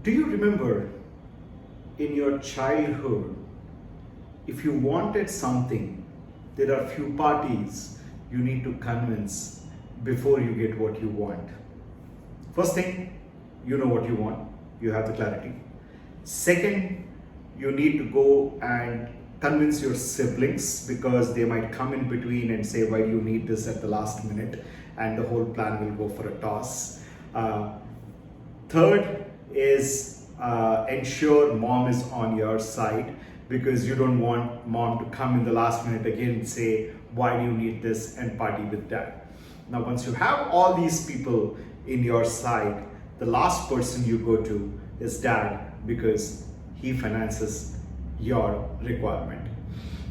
Do you remember in your childhood, if you wanted something, there are few parties you need to convince before you get what you want. First thing, you know what you want, you have the clarity. Second, you need to go and convince your siblings because they might come in between and say, why do you need this at the last minute? And the whole plan will go for a toss. Third is ensure mom is on your side because you don't want mom to come in the last minute again and say, why do you need this, and party with dad. Now, once you have all these people in your side, the last person you go to is dad because he finances your requirement.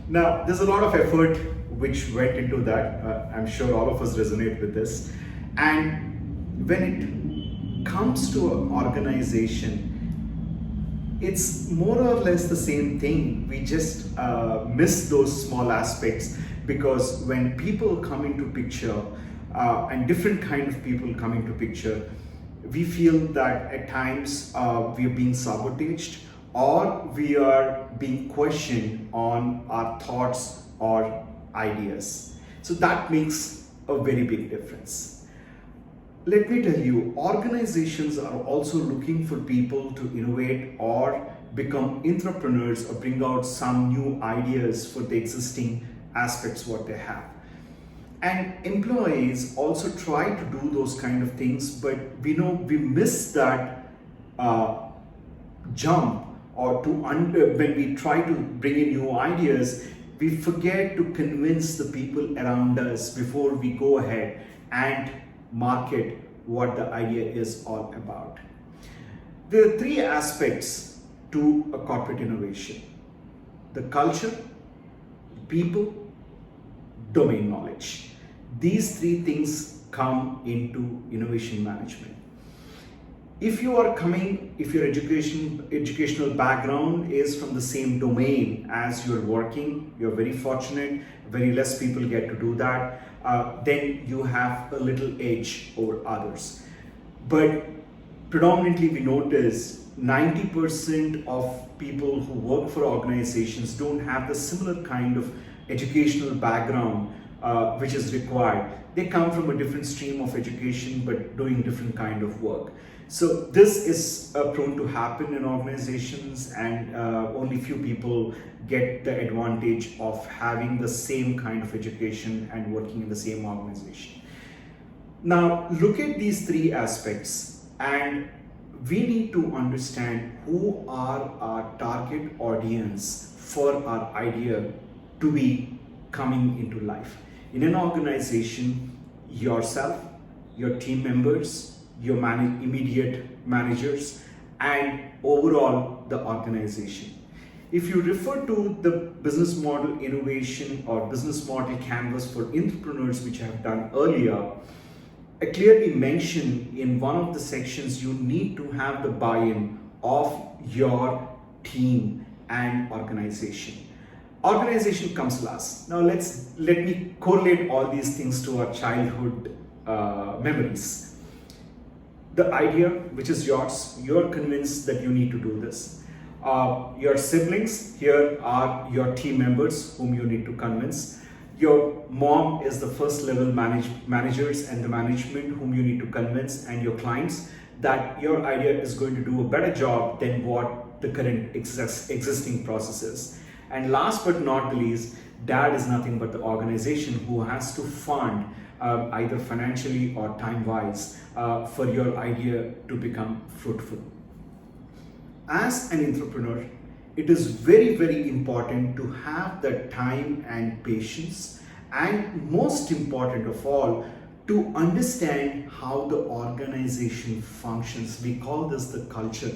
Now, there's a lot of effort which went into that. I'm sure all of us resonate with this. And when it comes to an organization, it's more or less the same thing. We just miss those small aspects because when people come into picture and different kind of people come into picture, we feel that at times we are being sabotaged or we are being questioned on our thoughts or ideas. So that makes a very big difference. Let me tell you, organizations are also looking for people to innovate or become entrepreneurs or bring out some new ideas for the existing aspects what they have. And employees also try to do those kind of things, but we know we miss that jump or when we try to bring in new ideas, we forget to convince the people around us before we go ahead and market what the idea is all about. There are three aspects to a corporate innovation: the culture, people, domain knowledge. These three things come into innovation management. If your educational background is from the same domain as you're working, you're very fortunate, very less people get to do that, then you have a little edge over others. But predominantly we notice 90% of people who work for organizations don't have the similar kind of educational background which is required. They come from a different stream of education but doing different kind of work. So this is prone to happen in organizations, and only few people get the advantage of having the same kind of education and working in the same organization. Now look at these three aspects, and we need to understand who are our target audience for our idea to be coming into life. In an organization, yourself, your team members, your immediate managers, and overall the organization. If you refer to the business model innovation or business model canvas for entrepreneurs, which I have done earlier, I clearly mentioned in one of the sections you need to have the buy-in of your team and organization. Organization comes last. Now let me correlate all these things to our childhood memories. The idea, which is yours, you're convinced that you need to do this. Your siblings, here are your team members whom you need to convince. Your mom is the first level managers and the management whom you need to convince, and your clients that your idea is going to do a better job than what the current existing process is. And last but not the least, dad is nothing but the organization who has to fund either financially or time-wise for your idea to become fruitful. As an entrepreneur, it is very, very important to have the time and patience, and most important of all, to understand how the organization functions. We call this the culture.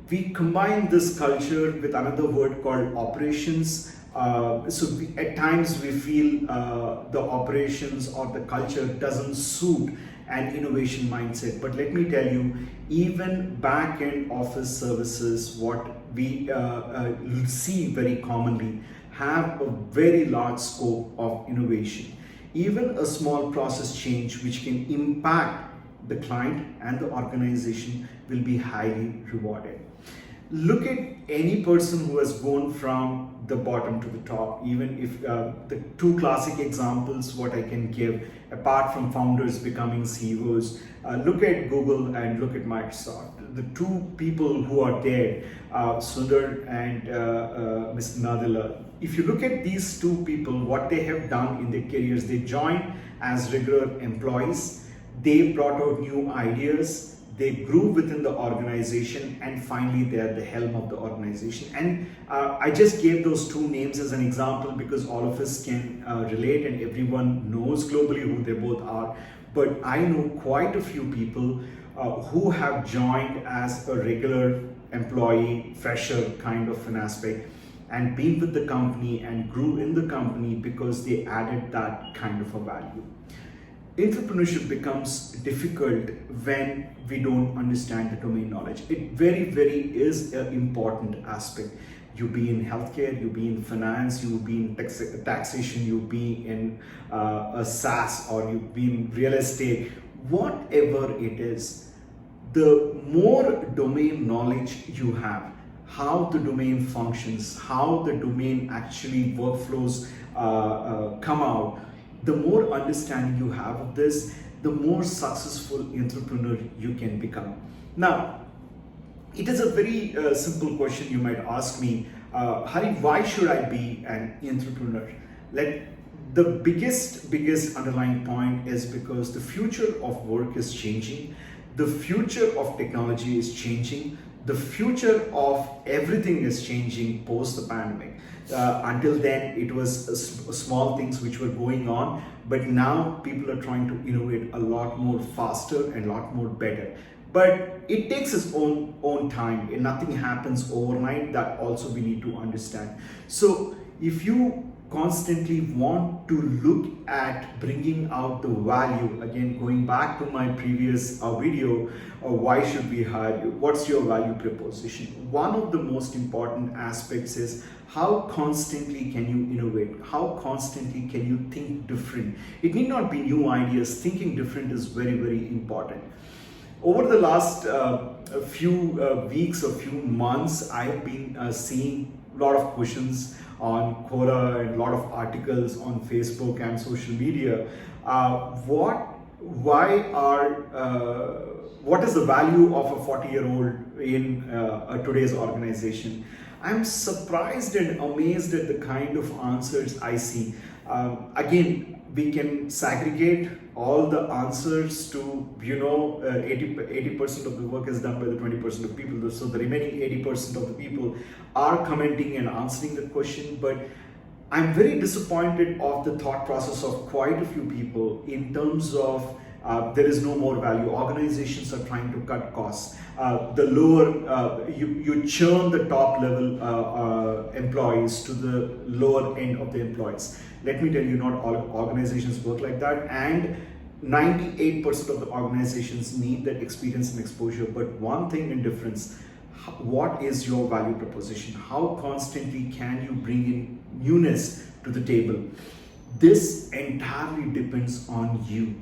We combine this culture with another word called operations. At times we feel the operations or the culture doesn't suit an innovation mindset. But let me tell you, even back-end office services, what we see very commonly, have a very large scope of innovation. Even a small process change which can impact the client and the organization will be highly rewarded. Look at any person who has gone from the bottom to the top. Even if the two classic examples what I can give, apart from founders becoming CEOs, look at Google and look at Microsoft. The two people who are there, Sundar and Mr. Nadella. If you look at these two people, what they have done in their careers, they joined as regular employees, they brought out new ideas, they grew within the organization, and finally they're at the helm of the organization. And I just gave those two names as an example because all of us can relate and everyone knows globally who they both are. But I know quite a few people who have joined as a regular employee, fresher kind of an aspect, and been with the company and grew in the company because they added that kind of a value. Entrepreneurship becomes difficult when we don't understand the domain knowledge. It very is an important aspect. You be in healthcare, you be in finance, you be in taxation, you be in a SaaS, or you be in real estate, whatever it is, the more domain knowledge you have, how the domain functions, how the domain actually workflows come out, the more understanding you have of this, the more successful entrepreneur you can become. Now, it is a very simple question you might ask me, Hari, why should I be an entrepreneur? The biggest underlying point is because the future of work is changing, the future of technology is changing, the future of everything is changing post the pandemic. Until then, it was small things which were going on, but now people are trying to innovate a lot more faster and a lot more better. But it takes its own time, and nothing happens overnight. That also we need to understand. So if you constantly want to look at bringing out the value, again going back to my previous video, why should we hire you, what's your value proposition, one of the most important aspects is how constantly can you innovate, how constantly can you think different. It need not be new ideas. Thinking different is very important. Over the last few weeks or few months, I've been seeing a lot of questions on Quora and a lot of articles on Facebook and social media. What is the value of a 40-year-old in today's organization? I'm surprised and amazed at the kind of answers I see. Again, we can segregate all the answers to, 80% of the work is done by the 20% of people. So the remaining 80% of the people are commenting and answering the question. But I'm very disappointed of the thought process of quite a few people in terms of there is no more value. Organizations are trying to cut costs. The lower, you churn the top level employees to the lower end of the employees. Let me tell you, not all organizations work like that, and 98% of the organizations need that experience and exposure. But one thing in difference, what is your value proposition? How constantly can you bring in newness to the table? This entirely depends on you.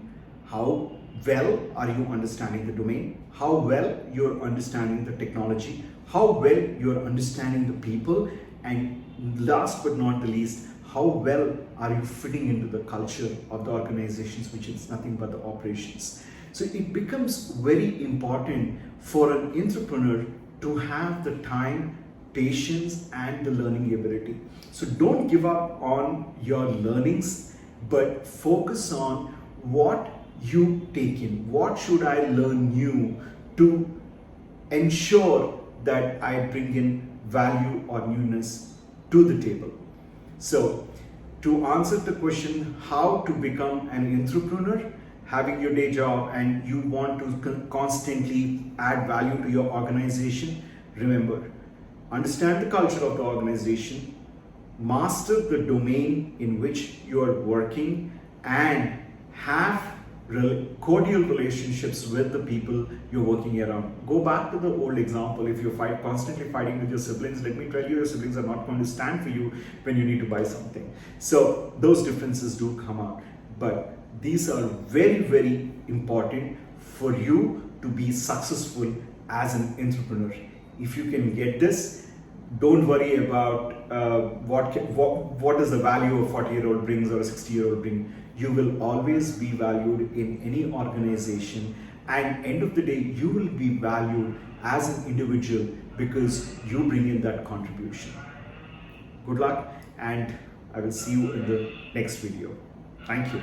How well are you understanding the domain? How well you're understanding the technology? How well you're understanding the people? And last but not the least, how well are you fitting into the culture of the organizations, which is nothing but the operations. So it becomes very important for an entrepreneur to have the time, patience, and the learning ability. So don't give up on your learnings, but focus on what you take in. What should I learn new to ensure that I bring in value or newness to the table? So to answer the question, how to become an entrepreneur, having your day job and you want to constantly add value to your organization, remember, understand the culture of the organization, master the domain in which you are working, and have cordial relationships with the people you're working around. Go back to the old example. If you're constantly fighting with your siblings, let me tell you, your siblings are not going to stand for you when you need to buy something. So those differences do come out. But these are very important for you to be successful as an entrepreneur. If you can get this, don't worry about what is the value a 40-year-old brings or a 60-year-old brings. You will always be valued in any organization, and end of the day, you will be valued as an individual because you bring in that contribution. Good luck, and I will see you in the next video. Thank you.